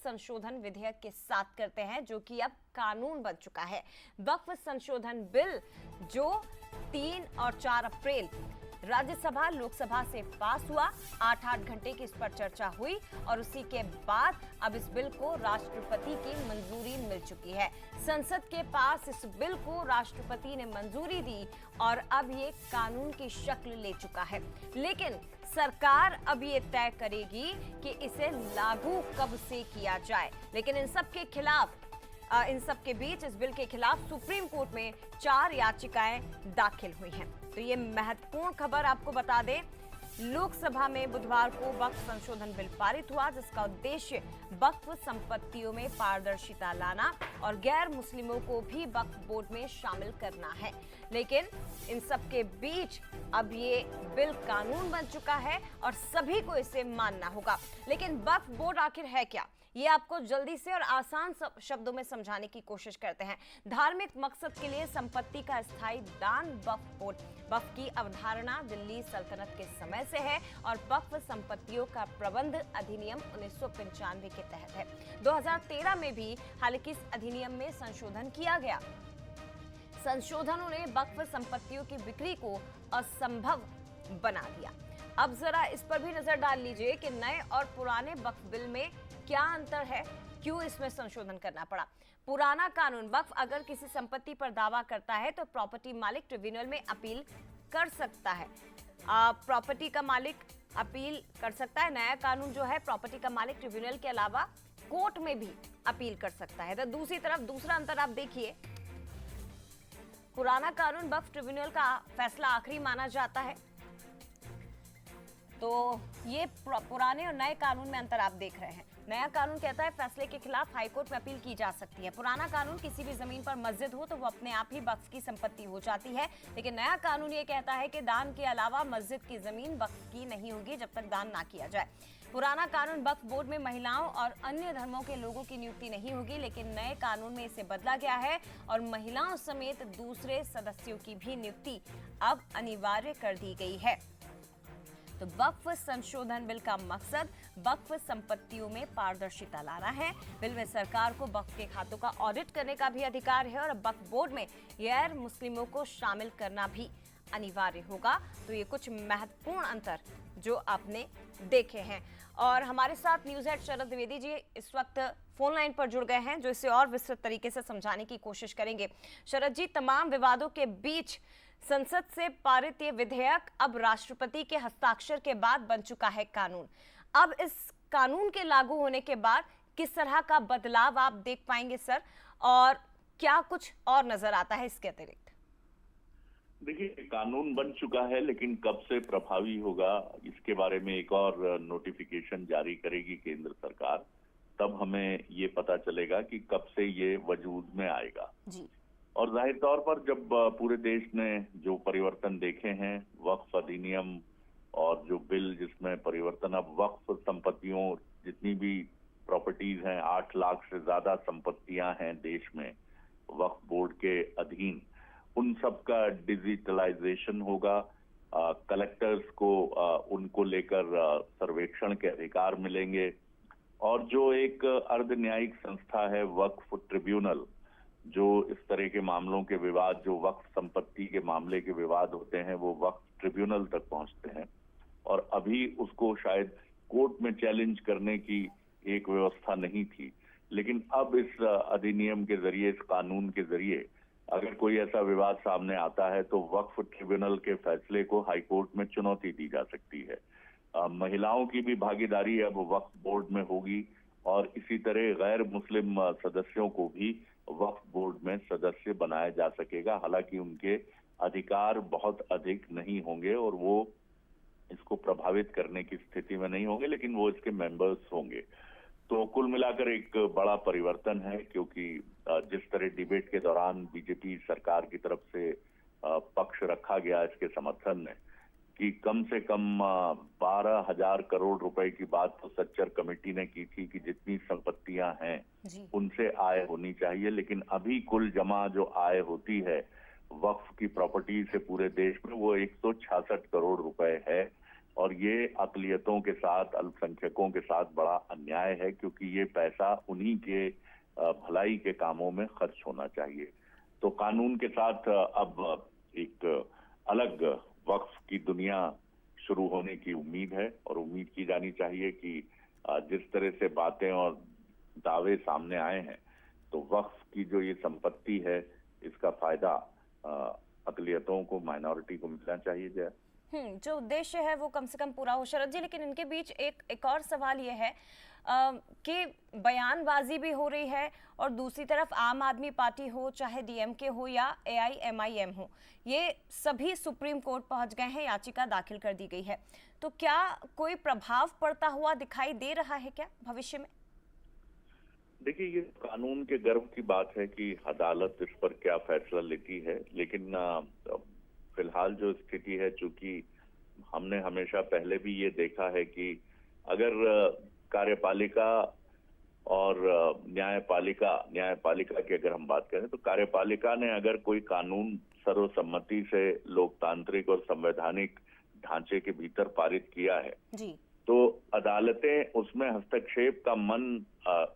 संशोधन विधेयक के साथ करते हैं, जो कि अब कानून बन चुका है। वक्फ संशोधन बिल जो 3 और 4 अप्रैल राज्यसभा लोकसभा से पास हुआ, 8-8 घंटे की इस पर चर्चा हुई और उसी के बाद अब इस बिल को राष्ट्रपति की मंजूरी मिल चुकी है। संसद के पास इस बिल को राष्ट्रपति ने मंजूरी दी और अब ये कानून की शक्ल ले चुका है। लेकिन सरकार अब ये तय करेगी कि इसे लागू कब से किया जाए। लेकिन इन सब के बीच इस बिल के खिलाफ सुप्रीम कोर्ट में 4 याचिकाएं दाखिल हुई हैं। तो ये महत्वपूर्ण खबर आपको बता दें, लोकसभा में बुधवार को वक्फ संशोधन बिल पारित हुआ, जिसका उद्देश्य वक्फ संपत्तियों में पारदर्शिता लाना और गैर मुस्लिमों को भी वक्फ बोर्ड में शामिल करना है। लेकिन इन सब के बीच अब ये बिल कानून बन चुका है और सभी को इसे मानना होगा। लेकिन वक्फ बोर्ड आखिर है क्या, ये आपको जल्दी से और आसान शब्दों में समझाने की कोशिश करते हैं। धार्मिक मकसद के लिए संपत्ति का स्थायी दान वक्फ बोर्ड। वक्फ की अवधारणा दिल्ली सल्तनत के समय से है और वक्फ संपत्तियों का प्रबंध अधिनियम 1995 के तहत है। 2013 में भी हालांकि इस अधिनियम में संशोधन किया गया। संशोधनों ने वक्फ संपत्तियों की बिक्री को असंभव बना दिया। अब जरा इस पर भी नजर डाल लीजिए कि नए और पुराने वक्फ बिल में क्या अंतर है, क्यों इसमें संशोधन करना पड़ा। पुराना कानून, वक्फ अगर किसी संपत्ति पर दावा करता है तो प्रॉपर्टी मालिक ट्रिब्यूनल में अपील कर सकता है। प्रॉपर्टी का मालिक अपील कर सकता है। नया कानून जो है, प्रॉपर्टी का मालिक ट्रिब्यूनल के अलावा कोर्ट में भी अपील कर सकता है। तो दूसरी तरफ दूसरा अंतर आप देखिए, पुराना कानून वक्फ ट्रिब्यूनल का फैसला आखिरी माना जाता है। तो ये पुराने और नए कानून में अंतर आप देख रहे हैं। नया कानून कहता है फैसले के खिलाफ हाईकोर्ट में अपील की जा सकती है। पुराना कानून किसी भी जमीन पर मस्जिद हो तो वो अपने आप ही वक्फ की संपत्ति हो जाती है। लेकिन नया कानून ये कहता है कि दान के अलावा मस्जिद की जमीन वक्फ की नहीं होगी जब तक दान ना किया जाए। पुराना कानून वक्फ बोर्ड में महिलाओं और अन्य धर्मों के लोगों की नियुक्ति नहीं होगी, लेकिन नए कानून में इसे बदला गया है और महिलाओं समेत दूसरे सदस्यों की भी नियुक्ति अब अनिवार्य कर दी गई है। तो वक्फ संशोधन बिल का मकसद वक्फ संपत्तियों में पारदर्शिता लाना है। बिल में सरकार को वक्फ के खातों का ऑडिट करने का भी अधिकार है और वक्फ बोर्ड में गैर मुस्लिमों को शामिल करना भी अनिवार्य होगा। तो ये कुछ महत्वपूर्ण अंतर जो आपने देखे हैं। और हमारे साथ न्यूज़ हेड शरद द्विवेदी जी इस वक्त फोन लाइन पर जुड़ गए हैं, जो इसे और विस्तृत तरीके से समझाने की कोशिश करेंगे। शरद जी, तमाम विवादों के बीच संसद से पारित ये विधेयक अब राष्ट्रपति के हस्ताक्षर के बाद बन चुका है कानून। अब इस कानून के लागू होने के बाद किस तरह का बदलाव आप देख पाएंगे सर, और क्या कुछ और नजर आता है इसके अतिरिक्त? देखिए, कानून बन चुका है, लेकिन कब से प्रभावी होगा इसके बारे में एक और नोटिफिकेशन जारी करेगी केंद्र सरकार। तब हमें ये पता चलेगा कि कब से ये वजूद में आएगा जी। और जाहिर तौर पर जब पूरे देश ने जो परिवर्तन देखे हैं, वक्फ अधिनियम और जो बिल जिसमें परिवर्तन, अब वक्फ संपत्तियों जितनी भी प्रॉपर्टीज हैं, 8 लाख से ज्यादा संपत्तियां हैं देश में वक्फ बोर्ड के अधीन, उन सब का डिजिटलाइजेशन होगा। कलेक्टर्स को उनको लेकर सर्वेक्षण के अधिकार मिलेंगे और जो एक अर्ध न्यायिक संस्था है वक्फ ट्रिब्यूनल, जो इस तरह के मामलों के विवाद, जो वक्फ संपत्ति के मामले के विवाद होते हैं, वो वक्फ ट्रिब्यूनल तक पहुंचते हैं। और अभी उसको शायद कोर्ट में चैलेंज करने की एक व्यवस्था नहीं थी, लेकिन अब इस अधिनियम के जरिए, इस कानून के जरिए अगर कोई ऐसा विवाद सामने आता है तो वक्फ ट्रिब्यूनल के फैसले को हाईकोर्ट में चुनौती दी जा सकती है। महिलाओं की भी भागीदारी अब वक्फ बोर्ड में होगी और इसी तरह गैर मुस्लिम सदस्यों को भी वक्फ बोर्ड में सदस्य बनाया जा सकेगा। हालांकि उनके अधिकार बहुत अधिक नहीं होंगे और वो इसको प्रभावित करने की स्थिति में नहीं होंगे, लेकिन वो इसके मेंबर्स होंगे। तो कुल मिलाकर एक बड़ा परिवर्तन है, क्योंकि जिस तरह डिबेट के दौरान बीजेपी सरकार की तरफ से पक्ष रखा गया इसके समर्थन में कि कम से कम 12,000 करोड़ रुपए की बात तो सच्चर कमेटी ने की थी कि जितनी संपत्तियां हैं उनसे आय होनी चाहिए, लेकिन अभी कुल जमा जो आय होती है वक्फ की प्रॉपर्टी से पूरे देश में वो 166 करोड़ रुपए है और ये अकलियतों के साथ, अल्पसंख्यकों के साथ बड़ा अन्याय है, क्योंकि ये पैसा उन्हीं के भलाई के कामों में खर्च होना चाहिए। तो कानून के साथ अब एक अलग वक्फ की दुनिया शुरू होने की उम्मीद है, और उम्मीद की जानी चाहिए कि जिस तरह से बातें और दावे सामने आए हैं, तो वक्फ की जो ये संपत्ति है, इसका फायदा अकलियतों को, माइनॉरिटी को मिलना चाहिए। जय जो उद्देश्य है वो कम से कम पूरा हो शरद जी, लेकिन इनके बीच एक और सवाल ये है कि बयानबाजी भी हो रही है और दूसरी तरफ आम आदमी पार्टी हो, चाहे डीएमके हो या एआईएमआईएम हो, ये सभी सुप्रीम कोर्ट पहुंच गए हैं, याचिका दाखिल कर दी गई है। तो क्या कोई प्रभाव पड़ता हुआ दिखाई दे रहा है क्या भविष्य में? देखिए, ये कानून के गर्व की बात है कि अदालत इस पर क्या फैसला लेती है, लेकिन फिलहाल जो स्थिति है, चूंकि हमने हमेशा पहले भी ये देखा है कि अगर कार्यपालिका और न्यायपालिका की अगर हम बात करें, तो कार्यपालिका ने अगर कोई कानून सर्वसम्मति से लोकतांत्रिक और संवैधानिक ढांचे के भीतर पारित किया है जी, तो अदालतें उसमें हस्तक्षेप का मन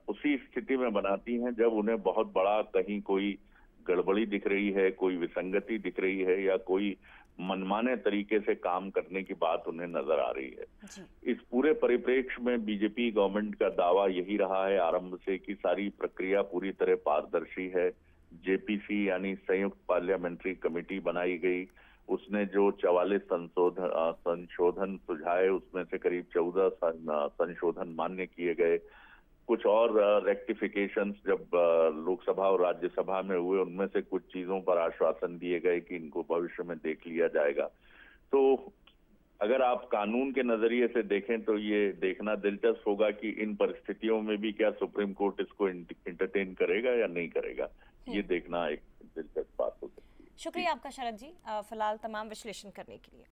उसी स्थिति में बनाती हैं जब उन्हें बहुत बड़ा कहीं कोई गड़बड़ी दिख रही है, कोई विसंगति दिख रही है, या कोई मनमाने तरीके से काम करने की बात उन्हें नजर आ रही है। जी। इस पूरे परिप्रेक्ष्य में बीजेपी गवर्नमेंट का दावा यही रहा है आरंभ से कि सारी प्रक्रिया पूरी तरह पारदर्शी है। जेपीसी यानी संयुक्त पार्लियामेंट्री कमेटी बनाई गई, उसने जो 44 संशोधन सुझाए, उसमें से करीब 14 संशोधन मान्य किए गए। कुछ और रेक्टिफिकेशंस जब लोकसभा और राज्यसभा में हुए, उनमें से कुछ चीजों पर आश्वासन दिए गए कि इनको भविष्य में देख लिया जाएगा। तो अगर आप कानून के नजरिए से देखें तो ये देखना दिलचस्प होगा कि इन परिस्थितियों में भी क्या सुप्रीम कोर्ट इसको इंटरटेन करेगा या नहीं करेगा। ये देखना एक दिलचस्प बात हो सकती है। शुक्रिया आपका शरद जी, फिलहाल तमाम विश्लेषण करने के लिए।